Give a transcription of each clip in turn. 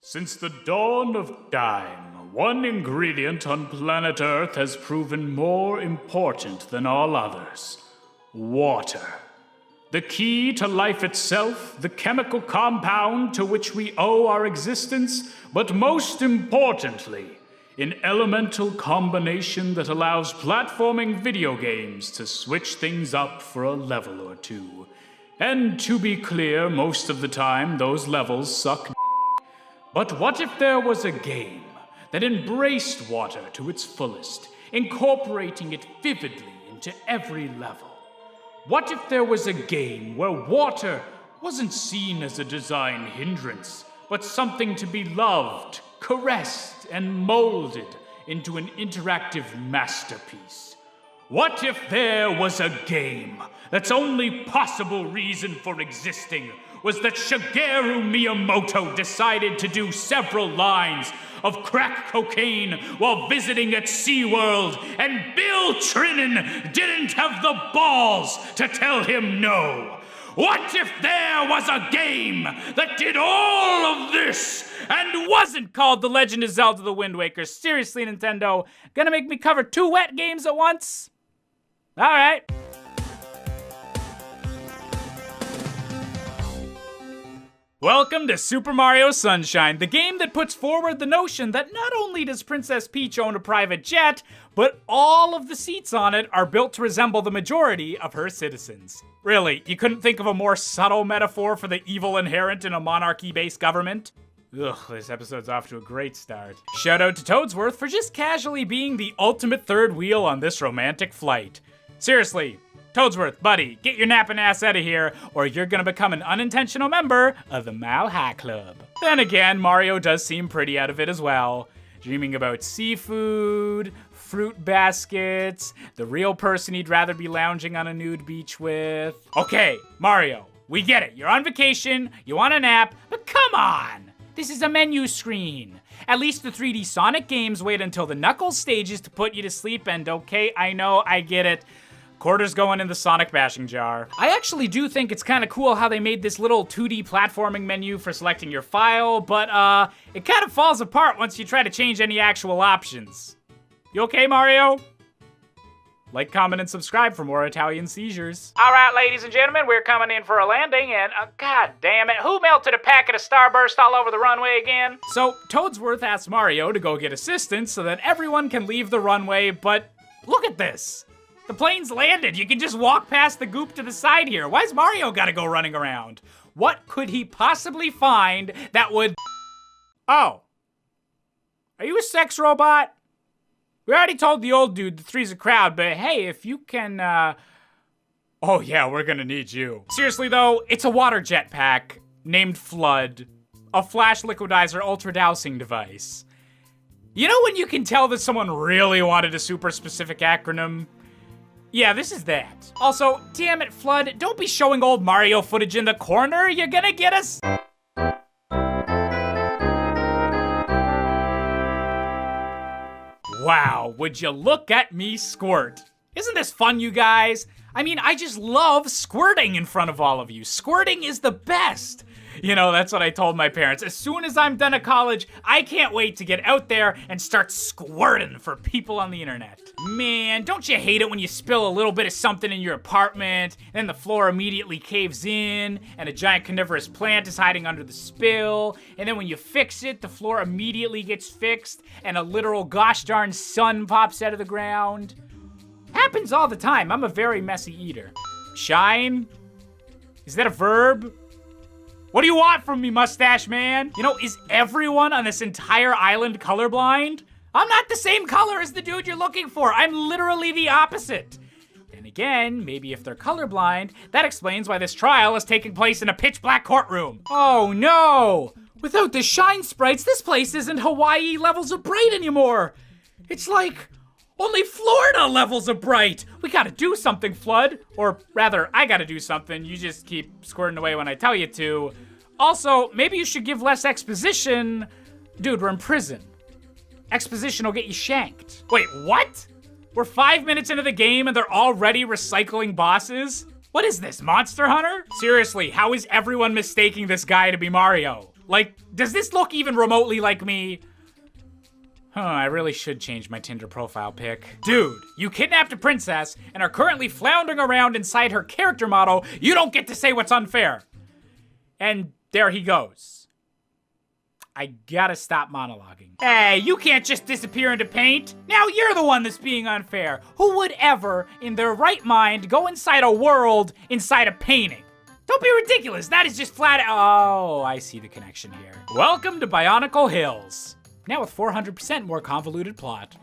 Since the dawn of time, one ingredient on planet Earth has proven more important than all others: water. The key to life itself, the chemical compound to which we owe our existence, but most importantly, an elemental combination that allows platforming video games to switch things up for a level or two. And to be clear, most of the time, those levels suck. But what if there was a game that embraced water to its fullest, incorporating it vividly into every level? What if there was a game where water wasn't seen as a design hindrance, but something to be loved, caressed, and molded into an interactive masterpiece? What if there was a game that's only possible reason for existing was that Shigeru Miyamoto decided to do several lines of crack cocaine while visiting at SeaWorld, and Bill Trinan didn't have the balls to tell him no? What if there was a game that did all of this and wasn't called The Legend of Zelda: The Wind Waker? Seriously, Nintendo, gonna make me cover 2 wet games at once? All right. Welcome to Super Mario Sunshine, the game that puts forward the notion that not only does Princess Peach own a private jet, but all of the seats on it are built to resemble the majority of her citizens. Really, you couldn't think of a more subtle metaphor for the evil inherent in a monarchy-based government? Ugh, this episode's off to a great start. Shout out to Toadsworth for just casually being the ultimate third wheel on this romantic flight. Seriously, Toadsworth, buddy, get your napping ass out of here, or you're gonna become an unintentional member of the Mile High Club. Then again, Mario does seem pretty out of it as well. Dreaming about seafood, fruit baskets, the real person he'd rather be lounging on a nude beach with. Okay, Mario, we get it. You're on vacation, you want a nap, but come on! This is a menu screen. At least the 3D Sonic games wait until the Knuckles stages to put you to sleep, and okay, I know, I get it. Quarters going in the Sonic bashing jar. I actually do think it's kind of cool how they made this little 2D platforming menu for selecting your file, but it kind of falls apart once you try to change any actual options. You okay, Mario? Like, comment, and subscribe for more Italian seizures. All right, ladies and gentlemen, we're coming in for a landing, and god damn it, who melted a packet of Starburst all over the runway again? So, Toadsworth asks Mario to go get assistance so that everyone can leave the runway, but look at this. The plane's landed. You can just walk past the goop to the side here. Why's Mario gotta go running around? What could he possibly find that would... Oh. Are you a sex robot? We already told the old dude the 3's a crowd, but hey, if you can, Oh yeah, we're gonna need you. Seriously though, it's a water jetpack named Flood, a flash liquidizer ultra dousing device. You know when you can tell that someone really wanted a super specific acronym? Yeah, this is that. Also, damn it, Flood, don't be showing old Mario footage in the corner. You're gonna get us... Wow, would you look at me squirt? Isn't this fun, you guys? I mean, I just love squirting in front of all of you. Squirting is the best. You know, that's what I told my parents. As soon as I'm done at college, I can't wait to get out there and start squirting for people on the internet. Man, don't you hate it when you spill a little bit of something in your apartment, and then the floor immediately caves in, and a giant carnivorous plant is hiding under the spill, and then when you fix it, the floor immediately gets fixed, and a literal gosh darn sun pops out of the ground? Happens all the time. I'm a very messy eater. Shine? Is that a verb? What do you want from me, mustache man? You know, is everyone on this entire island colorblind? I'm not the same color as the dude you're looking for. I'm literally the opposite. Then again, maybe if they're colorblind, that explains why this trial is taking place in a pitch black courtroom. Oh no! Without the shine sprites, this place isn't Hawaii levels of bright anymore. It's like only Florida levels of bright. We gotta do something, Flood. Or rather, I gotta do something. You just keep squirting away when I tell you to. Also, maybe you should give less exposition. Dude, we're in prison. Exposition will get you shanked. Wait, what? We're 5 minutes into the game and they're already recycling bosses? What is this, Monster Hunter? Seriously, how is everyone mistaking this guy to be Mario? Like, does this look even remotely like me? Huh, I really should change my Tinder profile pic. Dude, you kidnapped a princess and are currently floundering around inside her character model. You don't get to say what's unfair. And there he goes. I gotta stop monologuing. Hey, you can't just disappear into paint. Now you're the one that's being unfair. Who would ever, in their right mind, go inside a world inside a painting? Don't be ridiculous. That is just flat. Oh, I see the connection here. Welcome to Bionicle Hills. Now with 400% more convoluted plot.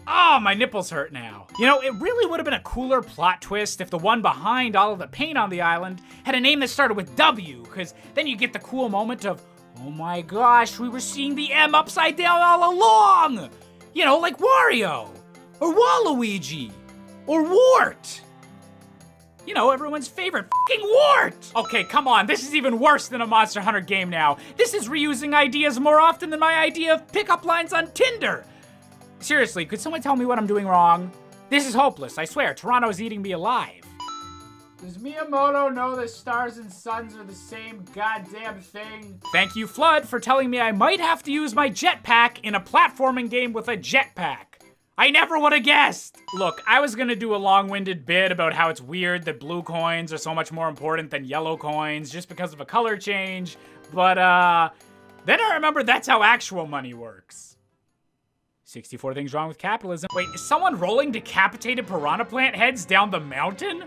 Oh, my nipples hurt now. You know, it really would have been a cooler plot twist if the one behind all of the paint on the island had a name that started with W, because then you get the cool moment of, oh my gosh, we were seeing the M upside down all along. You know, like Wario, or Waluigi, or Wart. You know, everyone's favorite fucking Wart! Okay, come on, this is even worse than a Monster Hunter game now. This is reusing ideas more often than my idea of pickup lines on Tinder. Seriously, could someone tell me what I'm doing wrong? This is hopeless, I swear, Toronto's eating me alive. Does Miyamoto know that stars and suns are the same goddamn thing? Thank you, Flood, for telling me I might have to use my jetpack in a platforming game with a jetpack. I never would have guessed. Look, I was gonna do a long-winded bit about how it's weird that blue coins are so much more important than yellow coins just because of a color change, but then I remembered that's how actual money works. 64 things wrong with capitalism. Wait, is someone rolling decapitated piranha plant heads down the mountain?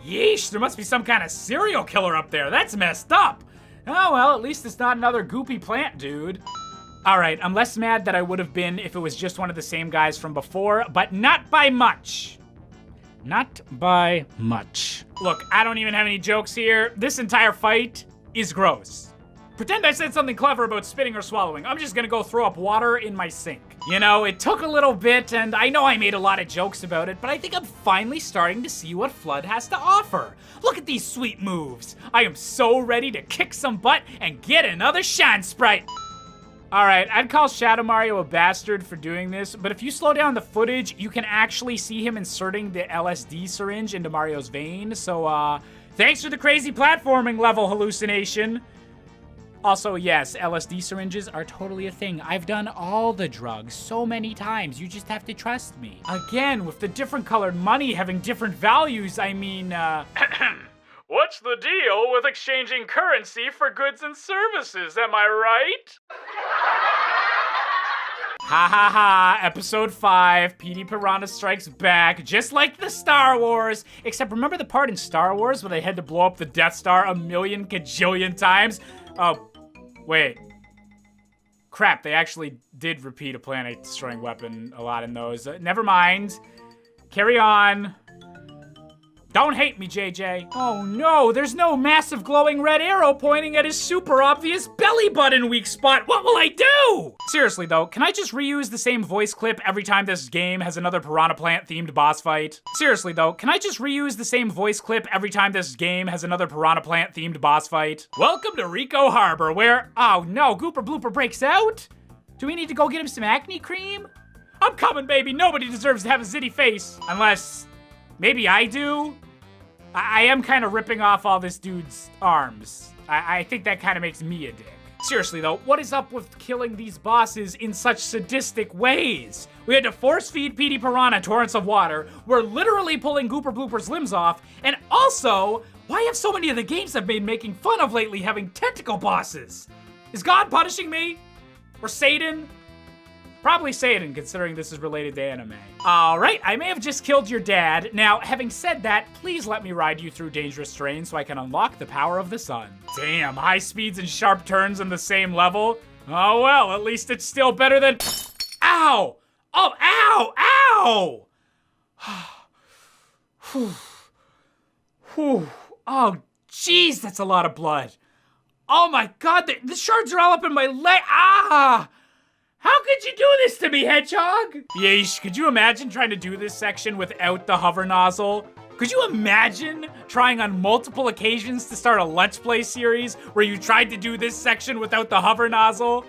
Yeesh, there must be some kind of serial killer up there. That's messed up. Oh well, at least it's not another goopy plant dude. Alright, I'm less mad than I would have been if it was just one of the same guys from before, but not by much. Not by much. Look, I don't even have any jokes here. This entire fight is gross. Pretend I said something clever about spitting or swallowing. I'm just gonna go throw up water in my sink. You know, it took a little bit, and I know I made a lot of jokes about it, but I think I'm finally starting to see what Flood has to offer. Look at these sweet moves. I am so ready to kick some butt and get another Shine Sprite. Alright, I'd call Shadow Mario a bastard for doing this, but if you slow down the footage, you can actually see him inserting the LSD syringe into Mario's vein, so, thanks for the crazy platforming level hallucination. Also, yes, LSD syringes are totally a thing. I've done all the drugs so many times, you just have to trust me. Again, with the different colored money having different values, I mean, what's the deal with exchanging currency for goods and services, am I right? Ha ha ha, episode 5, Petey Piranha Strikes Back, just like the Star Wars. Except remember the part in Star Wars where they had to blow up the Death Star a million kajillion times? Oh, wait. Crap, they actually did repeat a planet-destroying weapon a lot in those. Never mind. Carry on. Don't hate me, JJ. Oh no, there's no massive glowing red arrow pointing at his super obvious belly button weak spot. What will I do? Seriously though, can I just reuse the same voice clip every time this game has another Piranha Plant themed boss fight? Seriously though, can I just reuse the same voice clip every time this game has another Piranha Plant themed boss fight? Welcome to Rico Harbor where, oh no, Gooper Blooper breaks out? Do we need to go get him some acne cream? I'm coming, baby. Nobody deserves to have a zitty face. Unless, maybe I do? I am kind of ripping off all this dude's arms. I think that kind of makes me a dick. Seriously though, what is up with killing these bosses in such sadistic ways? We had to force feed Petey Piranha torrents of water, we're literally pulling Gooper Blooper's limbs off, and also, why have so many of the games I've been making fun of lately having tentacle bosses? Is God punishing me? Or Satan? Probably Satan, considering this is related to anime. Alright, I may have just killed your dad. Now, having said that, please let me ride you through dangerous terrain so I can unlock the power of the sun. Damn, high speeds and sharp turns on the same level? Oh well, at least it's still better than... Ow! Oh, ow! Ow! Whew. Oh, jeez, that's a lot of blood. Oh my god, the shards are all up in my leg. Ah! How could you do this to me, Hedgehog? Yeesh, could you imagine trying to do this section without the hover nozzle? Could you imagine trying on multiple occasions to start a Let's Play series where you tried to do this section without the hover nozzle?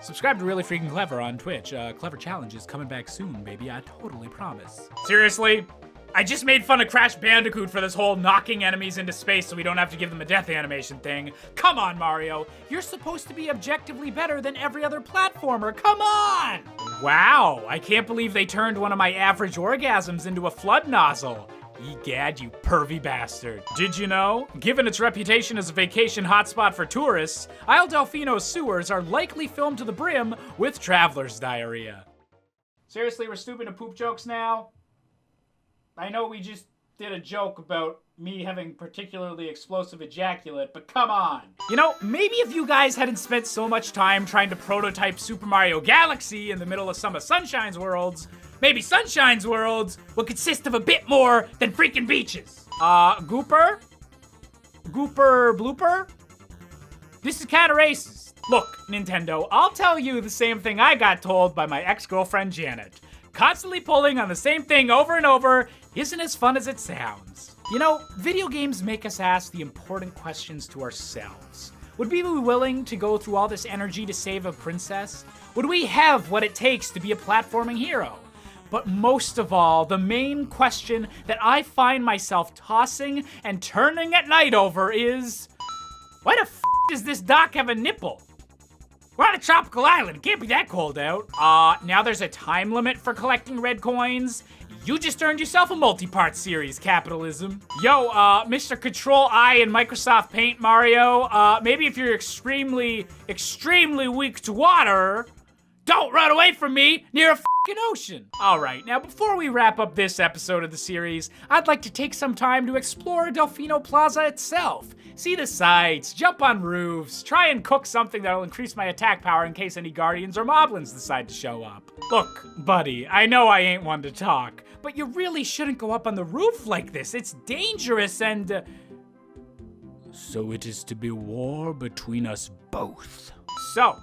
Subscribe to Really Freaking Clever on Twitch. Clever challenges coming back soon, baby, I totally promise. Seriously? I just made fun of Crash Bandicoot for this whole knocking enemies into space so we don't have to give them a death animation thing. Come on, Mario. You're supposed to be objectively better than every other platformer. Come on! Wow, I can't believe they turned one of my average orgasms into a flood nozzle. Egad, you pervy bastard. Did you know? Given its reputation as a vacation hotspot for tourists, Isle Delfino's sewers are likely filled to the brim with traveler's diarrhea. Seriously, we're stooping to poop jokes now? I know we just did a joke about me having particularly explosive ejaculate, but come on. You know, maybe if you guys hadn't spent so much time trying to prototype Super Mario Galaxy in the middle of some of Sunshine's worlds, maybe Sunshine's worlds would consist of a bit more than freaking beaches. Gooper? Gooper blooper? This is kinda racist. Look, Nintendo, I'll tell you the same thing I got told by my ex-girlfriend Janet. Constantly pulling on the same thing over and over isn't as fun as it sounds. You know, video games make us ask the important questions to ourselves. Would we be willing to go through all this energy to save a princess? Would we have what it takes to be a platforming hero? But most of all, the main question that I find myself tossing and turning at night over is, why the f*** does this dock have a nipple? We're on a tropical island, it can't be that cold out. Now there's a time limit for collecting red coins. You just earned yourself a multi-part series, capitalism. Yo, Mr. Control-I in Microsoft Paint, Mario, maybe if you're extremely, extremely weak to water, don't run away from me near a f***ing ocean. All right, now before we wrap up this episode of the series, I'd like to take some time to explore Delfino Plaza itself. See the sights, jump on roofs, try and cook something that'll increase my attack power in case any guardians or moblins decide to show up. Look, buddy, I know I ain't one to talk, but you really shouldn't go up on the roof like this. It's dangerous and... So it is to be war between us both. So,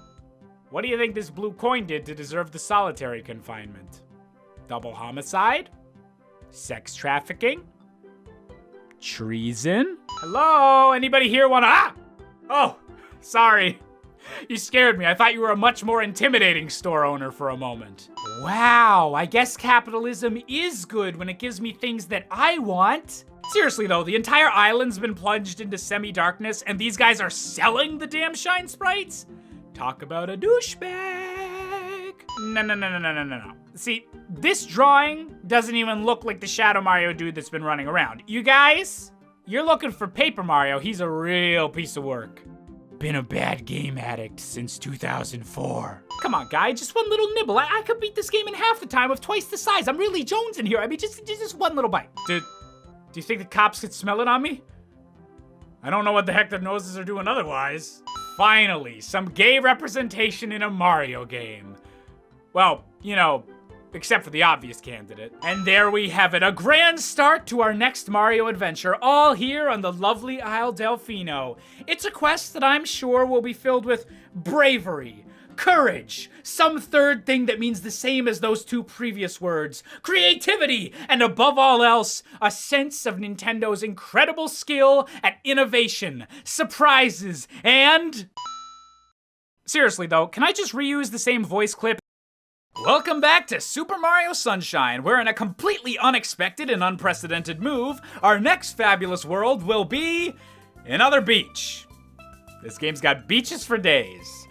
what do you think this blue coin did to deserve the solitary confinement? Double homicide? Sex trafficking? Treason? Hello? Anybody here wanna... Oh, sorry. You scared me. I thought you were a much more intimidating store owner for a moment. Wow, I guess capitalism is good when it gives me things that I want. Seriously though, the entire island's been plunged into semi-darkness and these guys are selling the damn shine sprites? Talk about a douchebag. No. See, this drawing doesn't even look like the Shadow Mario dude that's been running around. You guys, you're looking for Paper Mario. He's a real piece of work. Been a bad game addict since 2004. Come on, guy, just one little nibble. I could beat this game in half the time with twice the size. I'm really Jones in here. I mean, just one little bite. Do you think the cops could smell it on me? I don't know what the heck their noses are doing otherwise. Finally, some gay representation in a Mario game. Well, you know, except for the obvious candidate. And there we have it, a grand start to our next Mario adventure, all here on the lovely Isle Delfino. It's a quest that I'm sure will be filled with bravery, courage, some third thing that means the same as those two previous words, creativity, and above all else, a sense of Nintendo's incredible skill at innovation, surprises, and... Seriously though, can I just reuse the same voice clip? Welcome back to Super Mario Sunshine, where in a completely unexpected and unprecedented move, our next fabulous world will be another beach. This game's got beaches for days.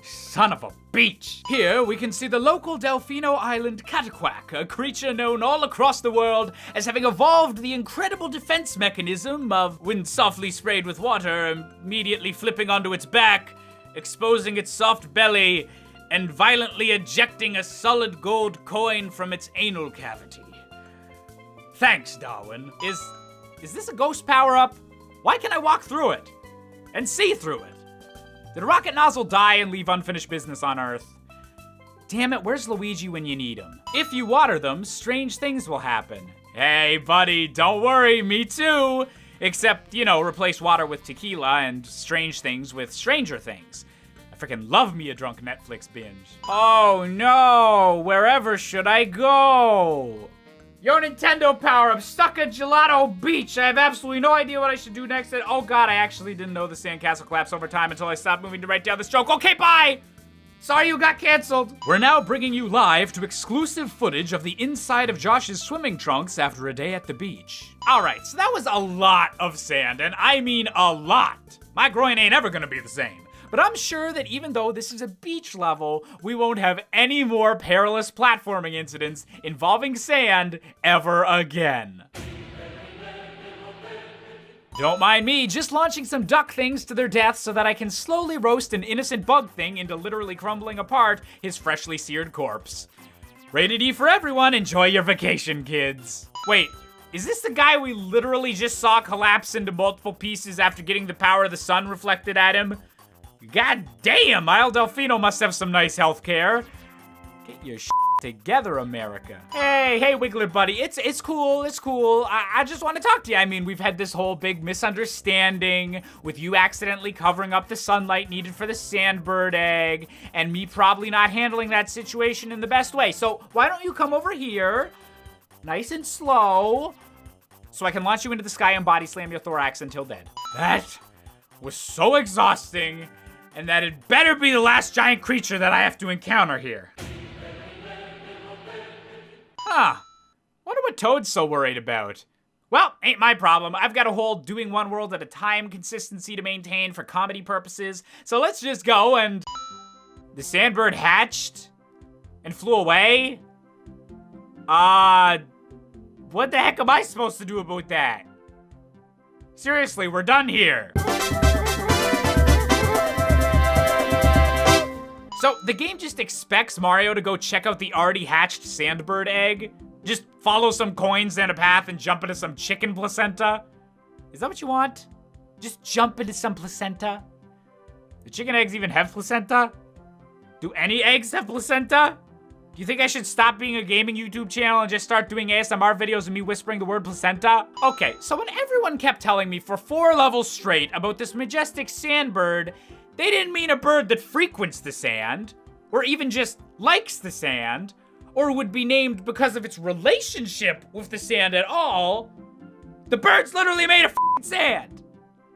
Son of a beach. Here we can see the local Delfino Island Cataquack, a creature known all across the world as having evolved the incredible defense mechanism of, when softly sprayed with water, immediately flipping onto its back, exposing its soft belly, and violently ejecting a solid gold coin from its anal cavity. Thanks, Darwin. Is this a ghost power-up? Why can I walk through it? And see through it? Did a rocket nozzle die and leave unfinished business on Earth? Damn it, where's Luigi when you need him? If you water them, strange things will happen. Hey, buddy, don't worry, me too. Except, you know, replace water with tequila and strange things with stranger things. Freaking love me a drunk Netflix binge. Oh no, wherever should I go? Yo, Nintendo Power, I'm stuck at Gelato Beach. I have absolutely no idea what I should do next. Oh god, I actually didn't know the sandcastle collapsed over time until I stopped moving to write down this joke. Okay, bye! Sorry you got canceled. We're now bringing you live to exclusive footage of the inside of Josh's swimming trunks after a day at the beach. All right, so that was a lot of sand, and I mean a lot. My groin ain't ever gonna be the same. But I'm sure that even though this is a beach level, we won't have any more perilous platforming incidents involving sand ever again. Don't mind me, just launching some duck things to their death so that I can slowly roast an innocent bug thing into literally crumbling apart his freshly seared corpse. Rated E for everyone, enjoy your vacation, kids. Wait, is this the guy we literally just saw collapse into multiple pieces after getting the power of the sun reflected at him? God damn, Isle Delfino must have some nice health care. Get your shit together, America. Hey, Wiggler buddy, it's cool. I just want to talk to you. I mean, we've had this whole big misunderstanding with you accidentally covering up the sunlight needed for the sandbird egg, and me probably not handling that situation in the best way. So why don't you come over here, nice and slow, so I can launch you into the sky and body slam your thorax until dead. That was so exhausting, and that it better be the last giant creature that I have to encounter here. Huh. Wonder what Toad's so worried about. Well, ain't my problem. I've got a whole doing one world at a time consistency to maintain for comedy purposes, so let's just go and... The sandbird hatched and flew away? What the heck am I supposed to do about that? Seriously, we're done here. So, the game just expects Mario to go check out the already hatched sandbird egg? Just follow some coins down a path and jump into some chicken placenta? Is that what you want? Just jump into some placenta? Do chicken eggs even have placenta? Do any eggs have placenta? Do you think I should stop being a gaming YouTube channel and just start doing ASMR videos of me whispering the word placenta? Okay, so when everyone kept telling me for 4 levels straight about this majestic sandbird, they didn't mean a bird that frequents the sand, or even just likes the sand, or would be named because of its relationship with the sand at all. The bird's literally made of f***ing sand.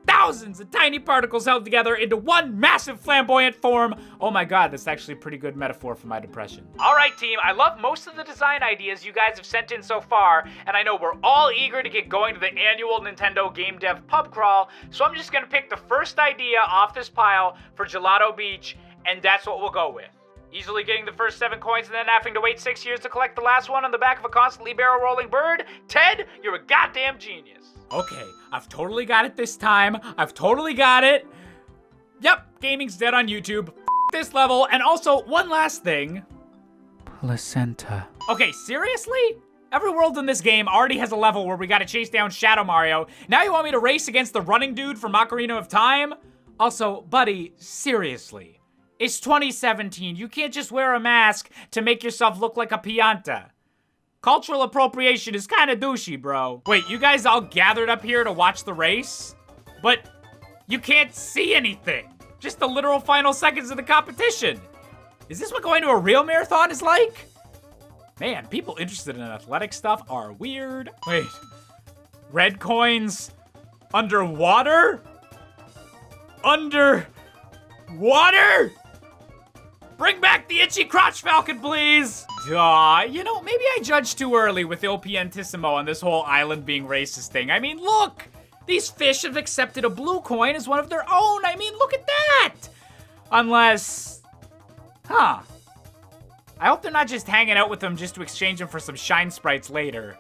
Thousands of tiny particles held together into one massive flamboyant form. Oh my god, that's actually a pretty good metaphor for my depression. All right, team, I love most of the design ideas you guys have sent in so far, and I know we're all eager to get going to the annual Nintendo Game Dev Pub Crawl, so I'm just gonna pick the first idea off this pile for Gelato Beach, and that's what we'll go with. Easily getting the first 7 coins and then having to wait 6 years to collect the last one on the back of a constantly barrel-rolling bird? Ted, you're a goddamn genius. Okay, I've totally got it this time. I've totally got it. Yep, gaming's dead on YouTube. F this level, and also, one last thing. Placenta. Okay, seriously? Every world in this game already has a level where we gotta chase down Shadow Mario. Now you want me to race against the running dude from Ocarina of Time? Also, buddy, seriously. It's 2017. You can't just wear a mask to make yourself look like a pianta. Cultural appropriation is kind of douchey, bro. Wait, you guys all gathered up here to watch the race? But you can't see anything. Just the literal final seconds of the competition. Is this what going to a real marathon is like? Man, people interested in athletic stuff are weird. Wait, red coins underwater? Underwater? Bring back the itchy crotch falcon, please! Duh, you know, maybe I judged too early with Il Piantissimo on this whole island being racist thing. I mean, look! These fish have accepted a blue coin as one of their own. I mean, look at that! Unless... Huh. I hope they're not just hanging out with them just to exchange them for some shine sprites later.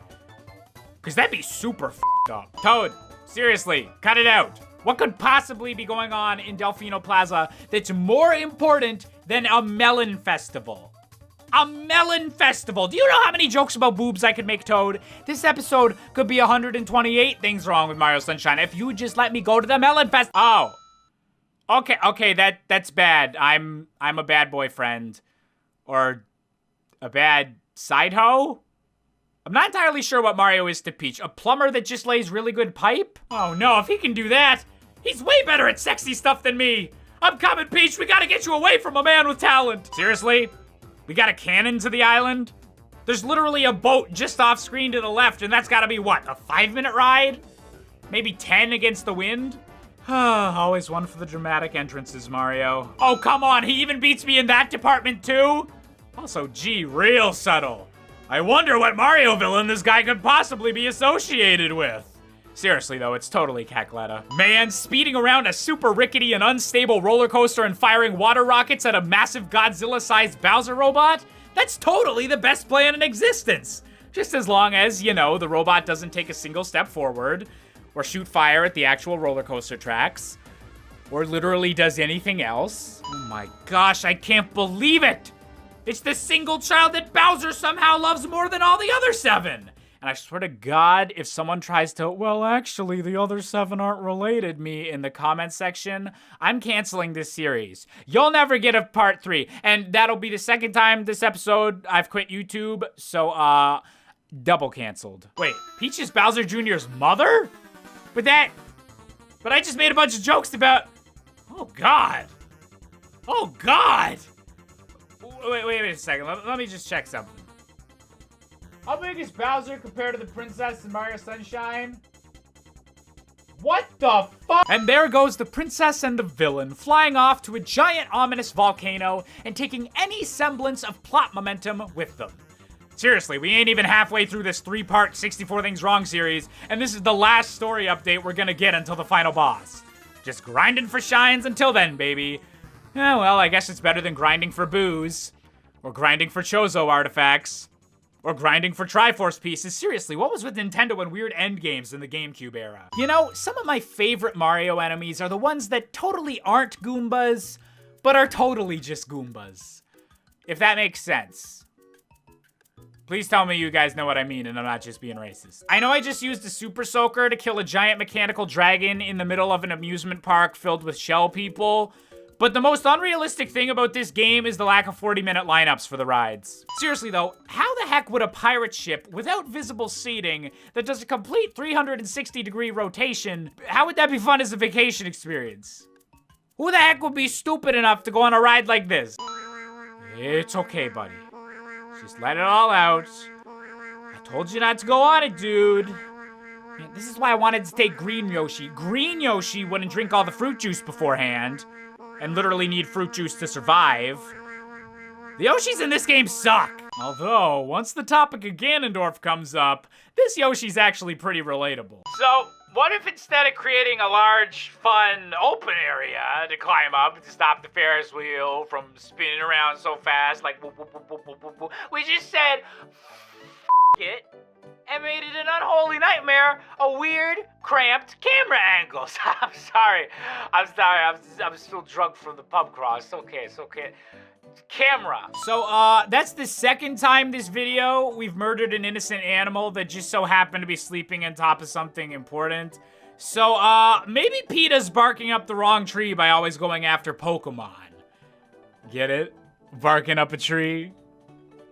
Because that'd be super f***ed up. Toad, seriously, cut it out. What could possibly be going on in Delfino Plaza that's more important than a melon festival? A melon festival! Do you know how many jokes about boobs I could make, Toad? This episode could be 128 things wrong with Mario Sunshine if you just let me go to the melon fest. Oh. Okay, that's bad. I'm a bad boyfriend. Or a bad side hoe? I'm not entirely sure what Mario is to Peach. A plumber that just lays really good pipe? Oh no, if he can do that, he's way better at sexy stuff than me. I'm coming, Peach. We gotta get you away from a man with talent. Seriously? We got a cannon to the island? There's literally a boat just off screen to the left, and that's gotta be what, a 5-minute ride? Maybe 10 against the wind? Always one for the dramatic entrances, Mario. Oh, come on, he even beats me in that department too? Also, gee, real subtle. I wonder what Mario villain this guy could possibly be associated with. Seriously though, it's totally Cackletta. Man, speeding around a super rickety and unstable roller coaster and firing water rockets at a massive Godzilla-sized Bowser robot? That's totally the best plan in existence. Just as long as, you know, the robot doesn't take a single step forward, or shoot fire at the actual roller coaster tracks, or literally does anything else. Oh my gosh, I can't believe it! It's the single child that Bowser somehow loves more than all the other 7! And I swear to God, if someone tries to, well, actually, the other 7 aren't related me in the comment section, I'm canceling this series. You'll never get a part 3. And that'll be the second time this episode I've quit YouTube, so, double canceled. Wait, Peach is Bowser Jr.'s mother? But I just made a bunch of jokes about, oh God. Oh God. Wait a second, let me just check something. How big is Bowser compared to the princess in Mario Sunshine? What the fuck? And there goes the princess and the villain, flying off to a giant ominous volcano and taking any semblance of plot momentum with them. Seriously, we ain't even halfway through this 3-part 64 Things Wrong series, and this is the last story update we're gonna get until the final boss. Just grinding for shines until then, baby. Eh, well, I guess it's better than grinding for booze, or grinding for Chozo artifacts, or grinding for Triforce pieces. Seriously, what was with Nintendo and weird end games in the GameCube era? You know, some of my favorite Mario enemies are the ones that totally aren't Goombas, but are totally just Goombas. If that makes sense. Please tell me you guys know what I mean and I'm not just being racist. I know I just used a Super Soaker to kill a giant mechanical dragon in the middle of an amusement park filled with shell people, but the most unrealistic thing about this game is the lack of 40-minute lineups for the rides. Seriously though, how the heck would a pirate ship without visible seating that does a complete 360-degree rotation, how would that be fun as a vacation experience? Who the heck would be stupid enough to go on a ride like this? It's okay, buddy. Just let it all out. I told you not to go on it, dude. Man, this is why I wanted to take Green Yoshi. Green Yoshi wouldn't drink all the fruit juice beforehand and literally need fruit juice to survive. The Yoshis in this game suck. Although, once the topic of Ganondorf comes up, this Yoshi's actually pretty relatable. So, what if instead of creating a large, fun, open area to climb up to stop the Ferris wheel from spinning around so fast, like whoop, whoop, whoop, whoop, whoop, whoop, whoop, we just said, f it, and made it an unholy nightmare, a weird, cramped camera angles. I'm sorry. I'm still drunk from the pub crawl. It's okay, it's okay. Camera. So, that's the second time this video we've murdered an innocent animal that just so happened to be sleeping on top of something important. So, maybe PETA's barking up the wrong tree by always going after Pokemon. Get it? Barking up a tree?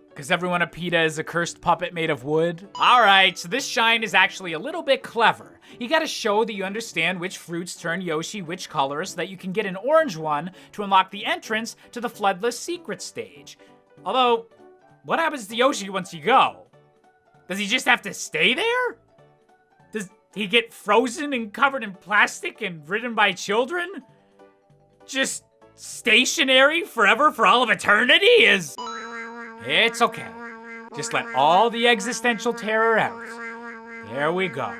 Because everyone at PETA is a cursed puppet made of wood? Alright, so this shine is actually a little bit clever. You gotta show that you understand which fruits turn Yoshi which color so that you can get an orange one to unlock the entrance to the Floodless Secret stage. Although, what happens to Yoshi once you go? Does he just have to stay there? Does he get frozen and covered in plastic and ridden by children? Just stationary forever for all of eternity is... It's okay. Just let all the existential terror out. There we go.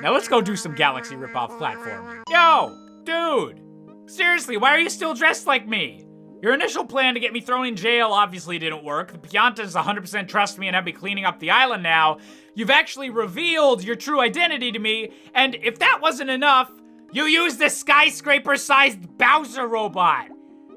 Now let's go do some Galaxy ripoff platforming. Yo, dude! Seriously, why are you still dressed like me? Your initial plan to get me thrown in jail obviously didn't work. The Piantas 100% trust me and have me cleaning up the island now. You've actually revealed your true identity to me, and if that wasn't enough, you used a skyscraper-sized Bowser robot.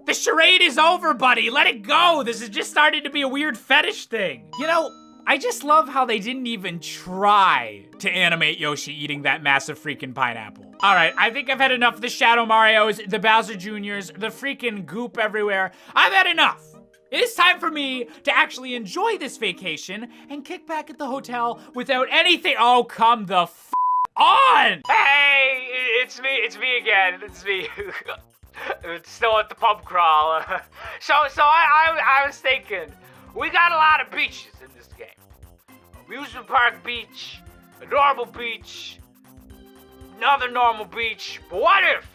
The charade is over, buddy. Let it go. This has just started to be a weird fetish thing. You know, I just love how they didn't even try to animate Yoshi eating that massive freaking pineapple. All right, I think I've had enough of the Shadow Marios, the Bowser Juniors, the freaking goop everywhere. I've had enough. It is time for me to actually enjoy this vacation and kick back at the hotel without anything. Oh, come the f on. Hey, it's me again. It's me. It's still at the pub crawl. So I was thinking, we got a lot of beaches in this game. Amusement park beach, a normal beach, another normal beach. But what if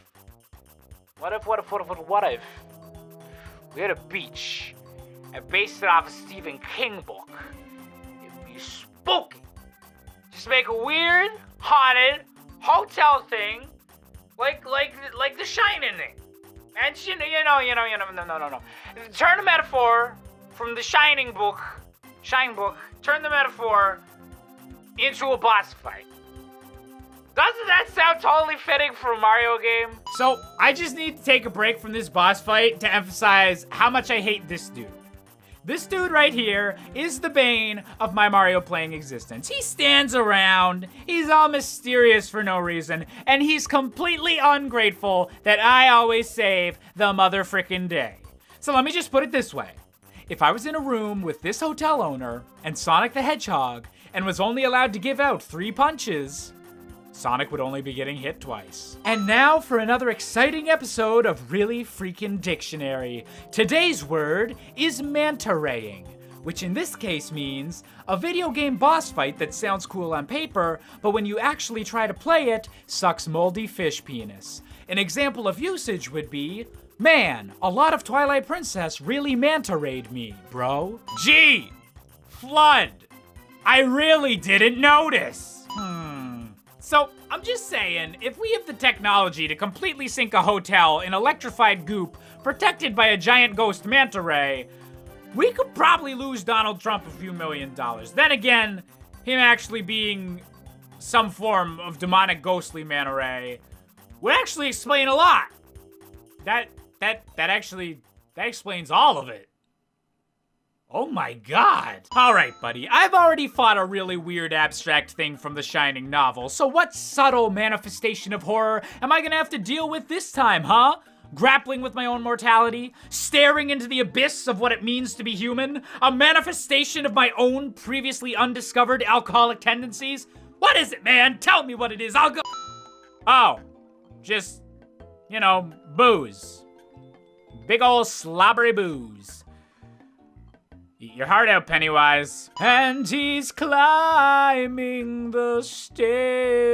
we had a beach and based it off a Stephen King book? It'd be spooky. Just make a weird, haunted hotel thing, like the Shining thing. And no. Turn the metaphor from the Shine book, turn the metaphor into a boss fight. Doesn't that sound totally fitting for a Mario game? So, I just need to take a break from this boss fight to emphasize how much I hate this dude. This dude right here is the bane of my Mario playing existence. He stands around, he's all mysterious for no reason, and he's completely ungrateful that I always save the mother-frickin' day. So let me just put it this way. If I was in a room with this hotel owner and Sonic the Hedgehog and was only allowed to give out 3 punches, Sonic would only be getting hit twice. And now for another exciting episode of Really Freakin' Dictionary. Today's word is manta-raying, which in this case means a video game boss fight that sounds cool on paper, but when you actually try to play it, sucks moldy fish penis. An example of usage would be, man, a lot of Twilight Princess really manta-rayed me, bro. Gee, flood. I really didn't notice. So, I'm just saying, if we have the technology to completely sink a hotel in electrified goop protected by a giant ghost manta ray, we could probably lose Donald Trump a few $1 million. Then again, him actually being some form of demonic ghostly manta ray would actually explain a lot. That explains all of it. Oh my god. Alright, buddy, I've already fought a really weird abstract thing from the Shining novel, so what subtle manifestation of horror am I gonna have to deal with this time, huh? Grappling with my own mortality? Staring into the abyss of what it means to be human? A manifestation of my own previously undiscovered alcoholic tendencies? What is it, man? Tell me what it is, I'll go- Oh, just, booze. Big ol' slobbery booze. Eat your heart out, Pennywise. And he's climbing the stairway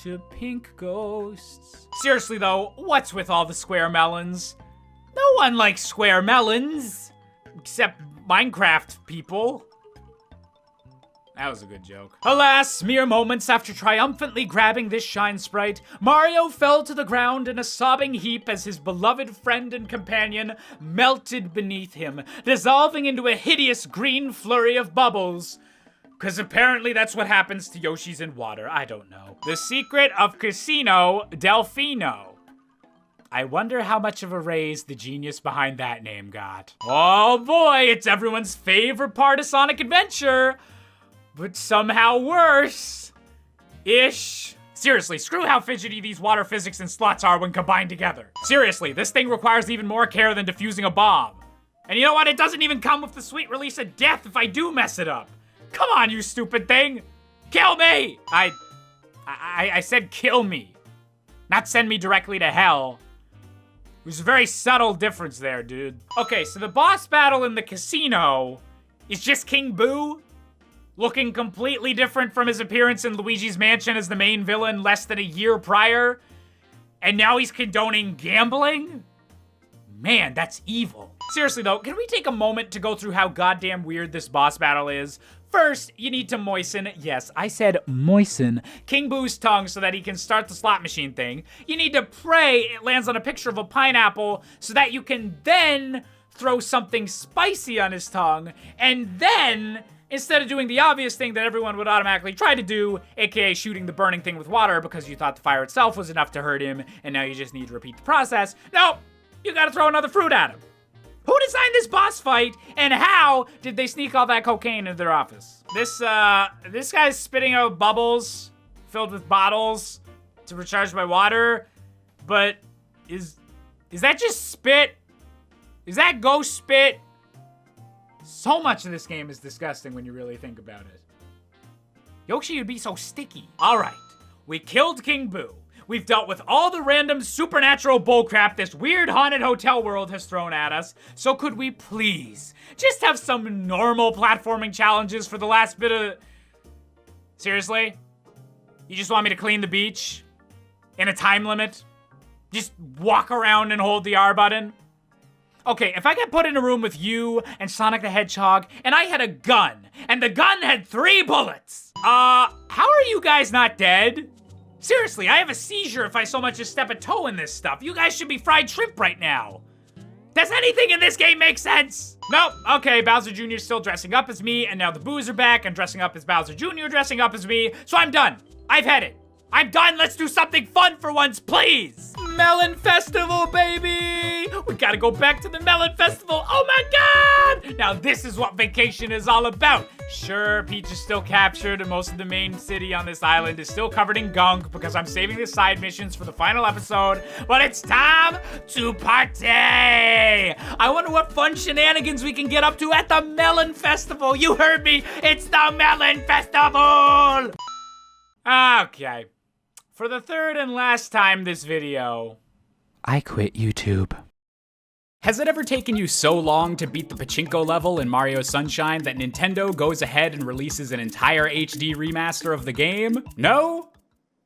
to pink ghosts. Seriously though, what's with all the square melons? No one likes square melons. Except Minecraft people. That was a good joke. Alas, mere moments after triumphantly grabbing this shine sprite, Mario fell to the ground in a sobbing heap as his beloved friend and companion melted beneath him, dissolving into a hideous green flurry of bubbles. 'Cause apparently that's what happens to Yoshis in water, I don't know. The secret of Casino Delfino. I wonder how much of a raise the genius behind that name got. Oh boy, it's everyone's favorite part of Sonic Adventure. But somehow worse. Ish. Seriously, screw how fidgety these water physics and slots are when combined together. Seriously, this thing requires even more care than defusing a bomb. And you know what? It doesn't even come with the sweet release of death if I do mess it up. Come on, you stupid thing. Kill me! I said kill me. Not send me directly to hell. There's a very subtle difference there, dude. Okay, so the boss battle in the casino is just King Boo looking completely different from his appearance in Luigi's Mansion as the main villain less than a year prior. And now he's condoning gambling? Man, that's evil. Seriously though, can we take a moment to go through how goddamn weird this boss battle is? First, you need to moisten, yes, I said moisten, King Boo's tongue so that he can start the slot machine thing. You need to pray it lands on a picture of a pineapple so that you can then throw something spicy on his tongue, and then instead of doing the obvious thing that everyone would automatically try to do, aka shooting the burning thing with water because you thought the fire itself was enough to hurt him, and now you just need to repeat the process. No, you gotta throw another fruit at him. Who designed this boss fight, and how did they sneak all that cocaine into their office? This guy's spitting out bubbles filled with bottles to recharge my water, but is that just spit? Is that ghost spit? So much of this game is disgusting when you really think about it. Yoshi would be so sticky. All right, we killed King Boo. We've dealt with all the random supernatural bullcrap this weird haunted hotel world has thrown at us. So could we please just have some normal platforming challenges for the last bit of... Seriously? You just want me to clean the beach? In a time limit? Just walk around and hold the R button? Okay, if I got put in a room with you and Sonic the Hedgehog, and I had a gun, and the gun had 3 bullets, how are you guys not dead? Seriously, I have a seizure if I so much as step a toe in this stuff. You guys should be fried shrimp right now. Does anything in this game make sense? Nope. Okay, Bowser Jr. is still dressing up as me, and now the boos are back and dressing up as Bowser Jr. dressing up as me, so I'm done. I've had it. I'm done. Let's do something fun for once, please. Melon Festival, baby. We gotta go back to the Melon Festival. Oh my God. Now this is what vacation is all about. Sure, Peach is still captured and most of the main city on this island is still covered in gunk because I'm saving the side missions for the final episode, but it's time to party. I wonder what fun shenanigans we can get up to at the Melon Festival. You heard me. It's the Melon Festival. Okay. For the third and last time this video, I quit YouTube. Has it ever taken you so long to beat the pachinko level in Mario Sunshine that Nintendo goes ahead and releases an entire HD remaster of the game? No?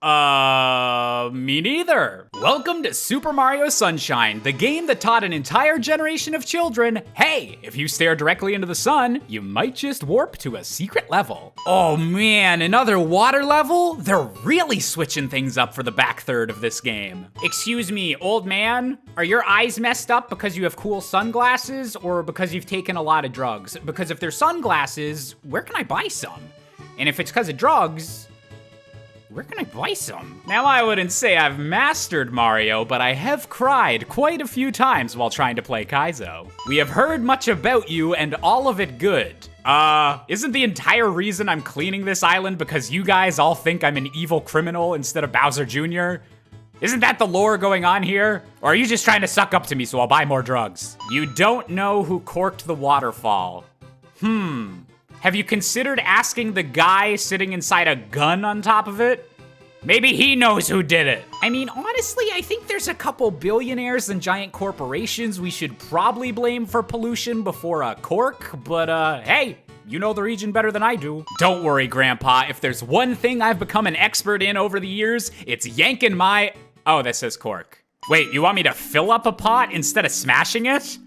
Me neither. Welcome to Super Mario Sunshine, the game that taught an entire generation of children, hey, if you stare directly into the sun, you might just warp to a secret level. Oh man, another water level? They're really switching things up for the back third of this game. Excuse me, old man, are your eyes messed up because you have cool sunglasses or because you've taken a lot of drugs? Because if they're sunglasses, where can I buy some? And if it's because of drugs, where can I buy some? Now, I wouldn't say I've mastered Mario, but I have cried quite a few times while trying to play Kaizo. We have heard much about you and all of it good. Isn't the entire reason I'm cleaning this island because you guys all think I'm an evil criminal instead of Bowser Jr.? Isn't that the lore going on here? Or are you just trying to suck up to me so I'll buy more drugs? You don't know who corked the waterfall. Have you considered asking the guy sitting inside a gun on top of it? Maybe he knows who did it. I mean, honestly, I think there's a couple billionaires and giant corporations we should probably blame for pollution before a cork, but hey, you know the region better than I do. Don't worry, Grandpa, if there's one thing I've become an expert in over the years, it's yanking my... Oh, that says cork. Wait, you want me to fill up a pot instead of smashing it?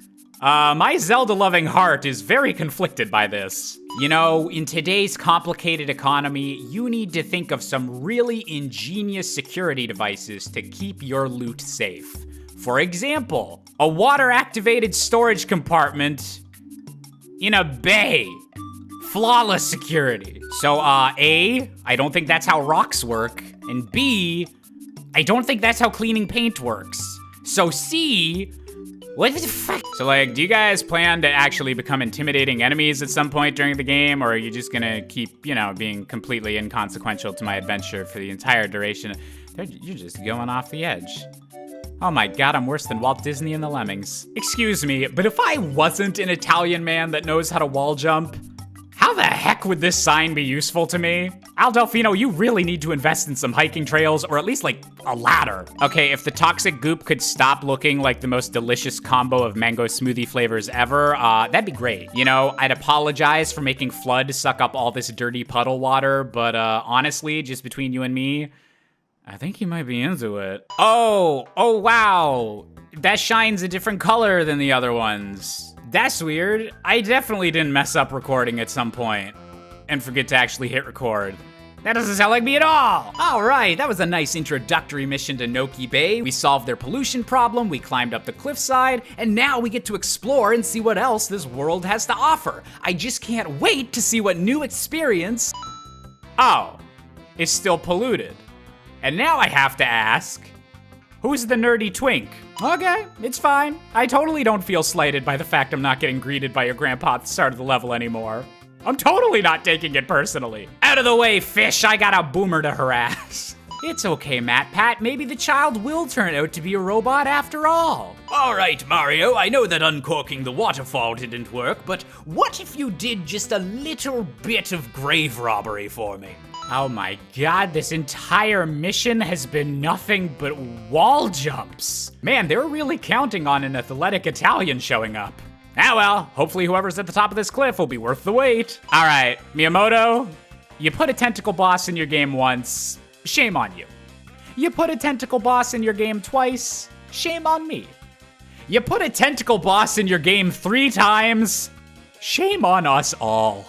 My Zelda-loving heart is very conflicted by this. You know, in today's complicated economy, you need to think of some really ingenious security devices to keep your loot safe. For example, a water-activated storage compartment in a bay. Flawless security. So, A, I don't think that's how rocks work, and B, I don't think that's how cleaning paint works. So C, what the fuck? So like, do you guys plan to actually become intimidating enemies at some point during the game, or are you just gonna keep, you know, being completely inconsequential to my adventure for the entire duration? You're just going off the edge. Oh my God, I'm worse than Walt Disney and the Lemmings. Excuse me, but if I wasn't an Italian man that knows how to wall jump, how the heck would this sign be useful to me? Al Delfino, you really need to invest in some hiking trails, or at least like a ladder. Okay, if the toxic goop could stop looking like the most delicious combo of mango smoothie flavors ever, that'd be great. You know, I'd apologize for making Flood suck up all this dirty puddle water, but honestly, just between you and me, I think he might be into it. Oh wow. That shine's a different color than the other ones. That's weird. I definitely didn't mess up recording at some point and forget to actually hit record. That doesn't sound like me at all. All right, that was a nice introductory mission to Noki Bay. We solved their pollution problem, we climbed up the cliffside, and now we get to explore and see what else this world has to offer. I just can't wait to see what new experience... Oh, it's still polluted. And now I have to ask, who's the nerdy twink? Okay, it's fine. I totally don't feel slighted by the fact I'm not getting greeted by your grandpa at the start of the level anymore. I'm totally not taking it personally. Out of the way, fish, I got a boomer to harass. It's okay, MatPat, maybe the child will turn out to be a robot after all. All right, Mario, I know that uncorking the waterfall didn't work, but what if you did just a little bit of grave robbery for me? Oh my God, this entire mission has been nothing but wall jumps. Man, they're really counting on an athletic Italian showing up. Ah well, hopefully whoever's at the top of this cliff will be worth the wait. All right, Miyamoto, you put a tentacle boss in your game once. shame on you. You put a tentacle boss in your game twice, shame on me. You put a tentacle boss in your game 3 times, shame on us all.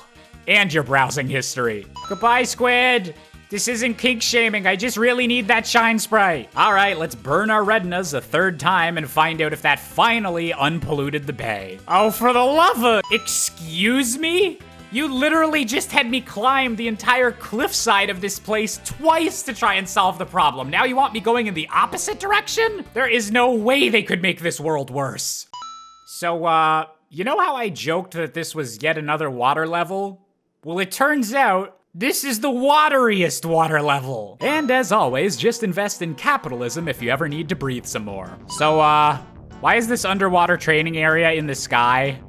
And your browsing history. Goodbye, Squid. This isn't kink shaming, I just really need that shine sprite. All right, let's burn our retinas a 3rd time and find out if that finally unpolluted the bay. Oh, for the love of... Excuse me? You literally just had me climb the entire cliffside of this place twice to try and solve the problem. Now you want me going in the opposite direction? There is no way they could make this world worse. So, you know how I joked that this was yet another water level? Well, it turns out this is the wateriest water level. And as always, just invest in capitalism if you ever need to breathe some more. So, why is this underwater training area in the sky?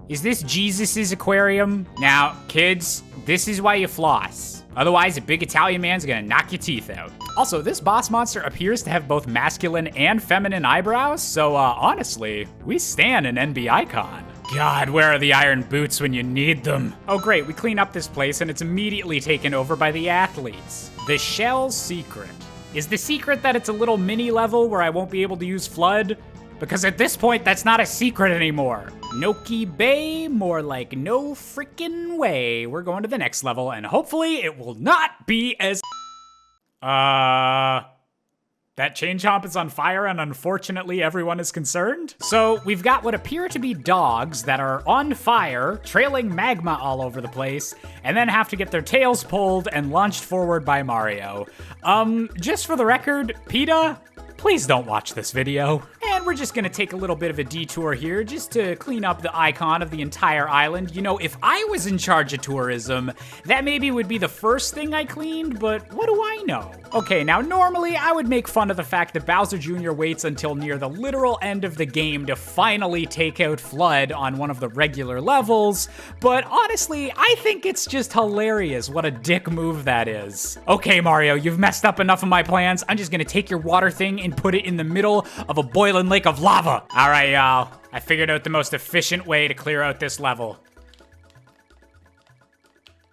Is this Jesus's aquarium? Now, kids, this is why you floss. Otherwise, a big Italian man's gonna knock your teeth out. Also, this boss monster appears to have both masculine and feminine eyebrows, so honestly, we stan an NB icon. God, where are the iron boots when you need them? Oh great, we clean up this place and it's immediately taken over by the athletes. The Shell's secret. Is the secret that it's a little mini level where I won't be able to use Flood? Because at this point, that's not a secret anymore. Noki Bay, more like no freaking way. We're going to the next level and hopefully it will not be as... That chain chomp is on fire and unfortunately everyone is concerned. So we've got what appear to be dogs that are on fire, trailing magma all over the place, and then have to get their tails pulled and launched forward by Mario. Just for the record, PETA, please don't watch this video. And we're just gonna take a little bit of a detour here just to clean up the icon of the entire island. You know, if I was in charge of tourism, that maybe would be the first thing I cleaned, but what do I know? Okay, now normally I would make fun of the fact that Bowser Jr. waits until near the literal end of the game to finally take out Flood on one of the regular levels, but honestly, I think it's just hilarious what a dick move that is. Okay, Mario, you've messed up enough of my plans. I'm just gonna take your water thing and put it in the middle of a boiling lake of lava. All right, y'all. I figured out the most efficient way to clear out this level.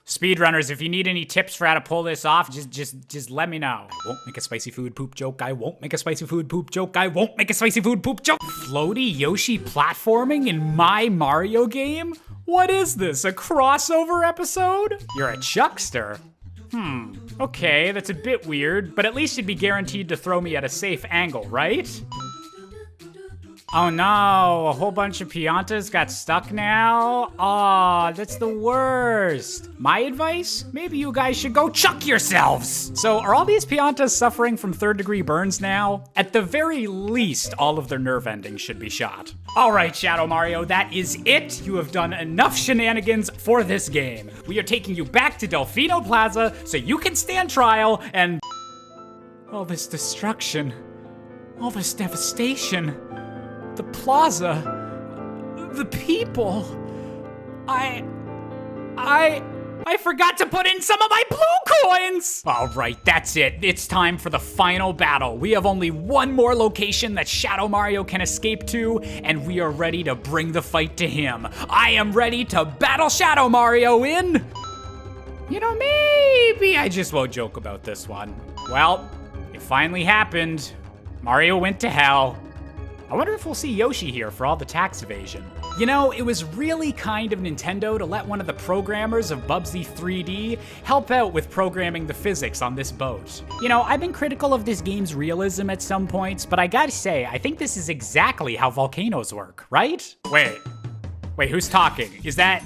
Speedrunners, if you need any tips for how to pull this off, just let me know. I won't make a spicy food poop joke. I won't make a spicy food poop joke. I won't make a spicy food poop joke. Floaty Yoshi platforming in my Mario game? What is this, a crossover episode? You're a chuckster. Okay, that's a bit weird, but at least you'd be guaranteed to throw me at a safe angle, right? Oh no, a whole bunch of Piantas got stuck now? Aw, that's the worst. My advice? Maybe you guys should go chuck yourselves. So are all these Piantas suffering from 3rd-degree burns now? At the very least, all of their nerve endings should be shot. All right, Shadow Mario, that is it. You have done enough shenanigans for this game. We are taking you back to Delfino Plaza so you can stand trial and... all this destruction, all this devastation. The plaza, the people, I forgot to put in some of my blue coins! All right, that's it. It's time for the final battle. We have only one more location that Shadow Mario can escape to, and we are ready to bring the fight to him. I am ready to battle Shadow Mario in... You know, maybe I just won't joke about this one. Well, it finally happened. Mario went to hell. I wonder if we'll see Yoshi here for all the tax evasion. You know, it was really kind of Nintendo to let one of the programmers of Bubsy 3D help out with programming the physics on this boat. You know, I've been critical of this game's realism at some points, but I gotta say, I think this is exactly how volcanoes work, right? Wait, who's talking? Is that...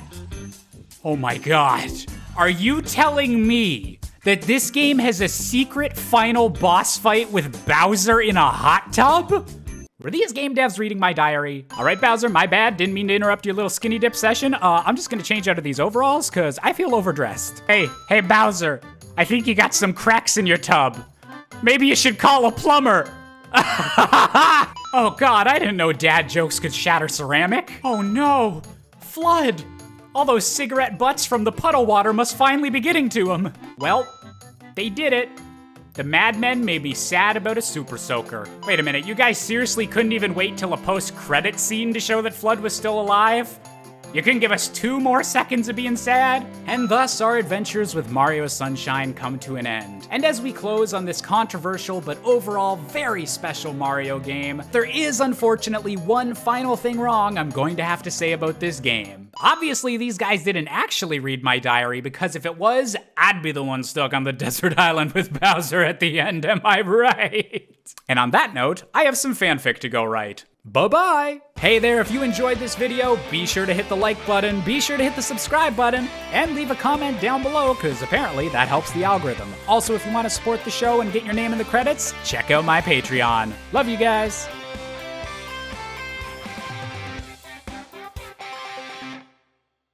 Oh my god. Are you telling me that this game has a secret final boss fight with Bowser in a hot tub? Were these game devs reading my diary? All right, Bowser, my bad. Didn't mean to interrupt your little skinny dip session. I'm just gonna change out of these overalls because I feel overdressed. Hey, Bowser, I think you got some cracks in your tub. Maybe you should call a plumber. Oh God, I didn't know dad jokes could shatter ceramic. Oh no, Flood. All those cigarette butts from the puddle water must finally be getting to him. Well, they did it. The madmen may be sad about a super soaker. Wait a minute, you guys seriously couldn't even wait till a post-credit scene to show that Flood was still alive? You couldn't give us 2 more seconds of being sad? And thus our adventures with Mario Sunshine come to an end. And as we close on this controversial but overall very special Mario game, there is unfortunately one final thing wrong I'm going to have to say about this game. Obviously, these guys didn't actually read my diary, because if it was, I'd be the one stuck on the desert island with Bowser at the end, am I right? And on that note, I have some fanfic to go write. Bye-bye! Hey there, if you enjoyed this video, be sure to hit the like button, be sure to hit the subscribe button, and leave a comment down below, because apparently that helps the algorithm. Also, if you want to support the show and get your name in the credits, check out my Patreon. Love you guys!